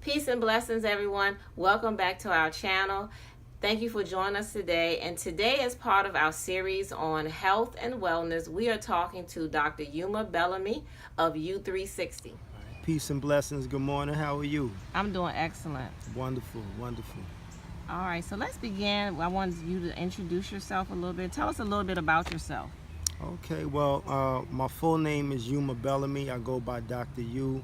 Peace and blessings, everyone. Welcome back to our channel. Thank you for joining us today. And today, as part of our series on health and wellness, we are talking to Dr. Yuma Bellomee of U360. Peace and blessings. Good morning. How are you? I'm doing excellent. Wonderful, wonderful. All right, so let's begin. I wanted you to introduce yourself a little bit. Tell us a little bit about yourself. Okay, well, my full name is Yuma Bellomee. I go by Dr. U.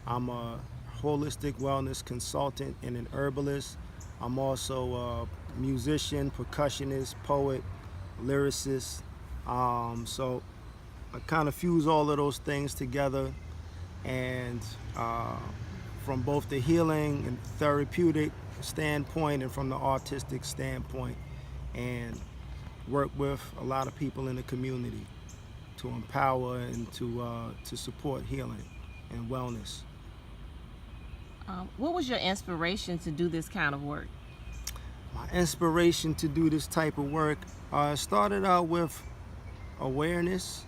I'm a holistic wellness consultant and an herbalist. I'm also a musician, percussionist, poet, lyricist. So I kind of fuse all of those things together, and from both the healing and therapeutic standpoint and from the artistic standpoint, and work with a lot of people in the community to empower and to support healing and wellness. What was your inspiration to do this kind of work? My inspiration to do this type of work started out with awareness,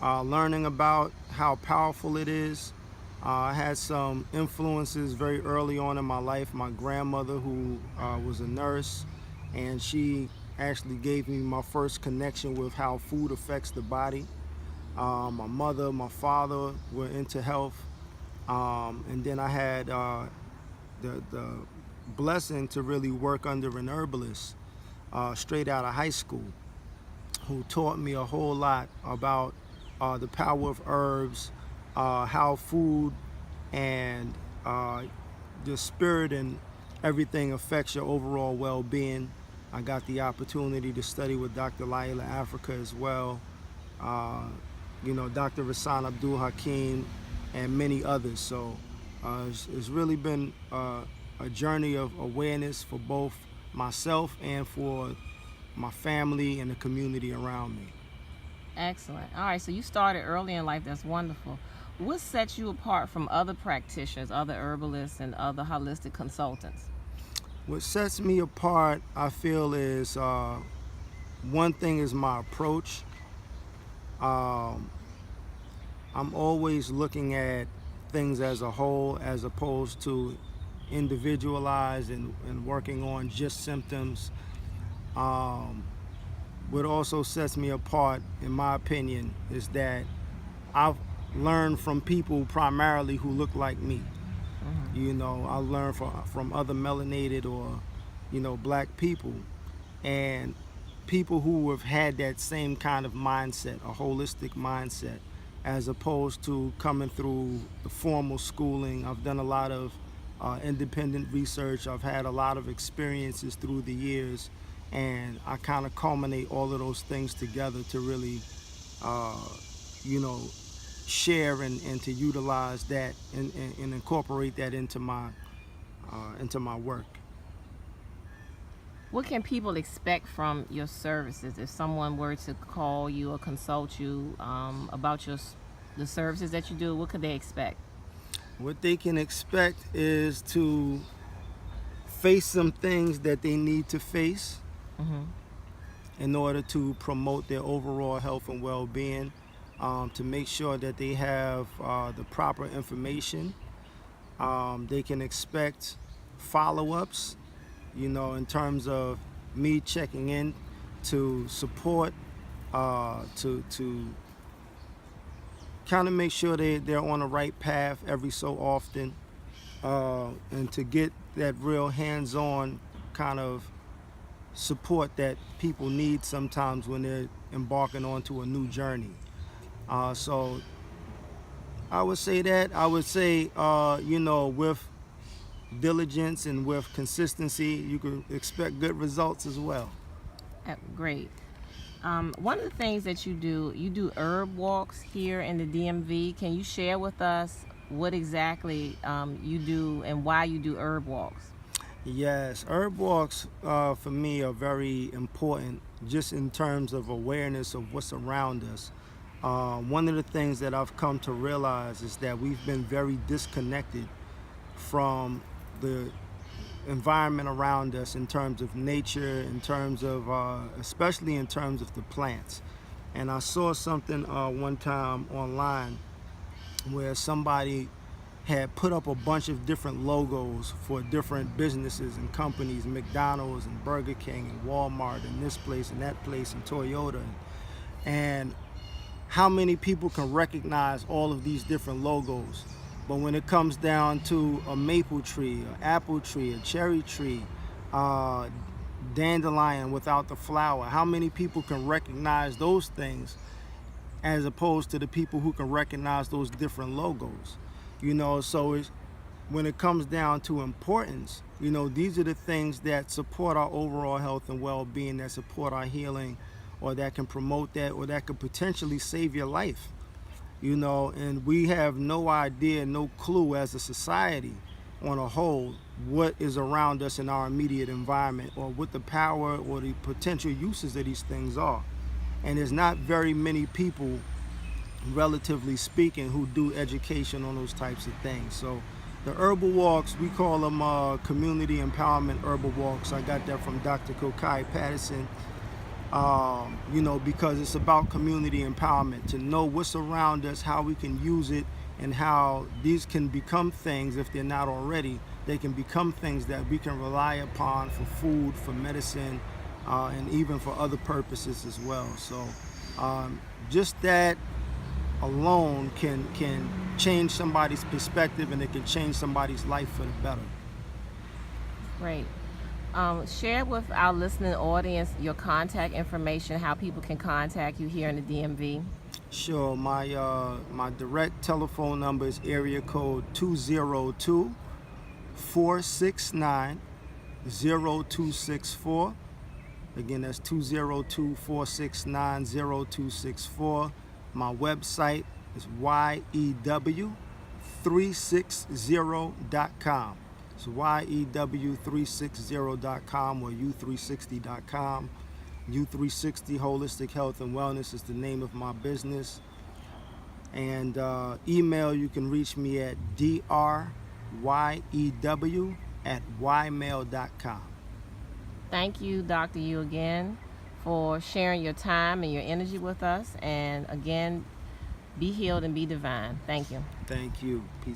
learning about how powerful it is. I had some influences very early on in my life. My grandmother, who was a nurse, and she actually gave me my first connection with how food affects the body. My mother, my father were into health. And then I had the blessing to really work under an herbalist straight out of high school, who taught me a whole lot about the power of herbs, how food and your spirit and everything affects your overall well-being. I got the opportunity to study with Dr. Laila Africa as well, Dr. Rasan Abdul Hakim, and many others. So it's really been a journey of awareness for both myself and for my family and the community around me. Excellent. All right, so you started early in life. That's wonderful. What sets you apart from other practitioners, other herbalists, and other holistic consultants? What sets me apart, I feel, is one thing is my approach. I'm always looking at things as a whole as opposed to individualized and working on just symptoms. What also sets me apart, in my opinion, is that I've learned from people primarily who look like me. I learned from other melanated or, black people, and people who have had that same kind of mindset, a holistic mindset, as opposed to coming through the formal schooling. I've done a lot of independent research. I've had a lot of experiences through the years, and I kind of culminate all of those things together to really, share and to utilize that and incorporate that into my work. What can people expect from your services if someone were to call you or consult you about the services that you do? What could they expect? What they can expect is to face some things that they need to face in order to promote their overall health and well-being, to make sure that they have the proper information. They can expect follow-ups, in terms of me checking in to support, to kind of make sure they're on the right path every so often, and to get that real hands-on kind of support that people need sometimes when they're embarking onto a new journey. So I would say that. I would say, with diligence and with consistency, you can expect good results as well. Great. One of the things that you do herb walks here in the DMV. Can you share with us what exactly you do and why you do herb walks? Yes, herb walks for me are very important just in terms of awareness of what's around us. One of the things that I've come to realize is that we've been very disconnected from the environment around us in terms of nature, in terms of, especially in terms of the plants. And I saw something one time online where somebody had put up a bunch of different logos for different businesses and companies, McDonald's and Burger King and Walmart and this place and that place and Toyota. And how many people can recognize all of these different logos? But when it comes down to a maple tree, an apple tree, a cherry tree, dandelion without the flower, how many people can recognize those things as opposed to the people who can recognize those different logos? So when it comes down to importance, these are the things that support our overall health and well-being, that support our healing, or that can promote that, or that could potentially save your life. And we have no idea, no clue as a society on a whole what is around us in our immediate environment, or what the power or the potential uses of these things are. And there's not very many people, relatively speaking, who do education on those types of things. So the herbal walks, we call them community empowerment herbal walks. I got that from Dr. Kokai Patterson, because it's about community empowerment, to know what's around us, how we can use it, and how these can become things, if they're not already, they can become things that we can rely upon for food, for medicine, and even for other purposes as well. So just that alone can change somebody's perspective, and it can change somebody's life for the better. Great. Share with our listening audience your contact information, how people can contact you here in the DMV. Sure. My direct telephone number is area code 202-469-0264. Again, that's 202-469-0264. My website is yew360.com. It's yew360.com or u360.com. U360 Holistic Health and Wellness is the name of my business. And email, you can reach me at dryew@ymail.com. Thank you, Dr. Yu, again, for sharing your time and your energy with us. And again, be healed and be divine. Thank you. Thank you. Peace.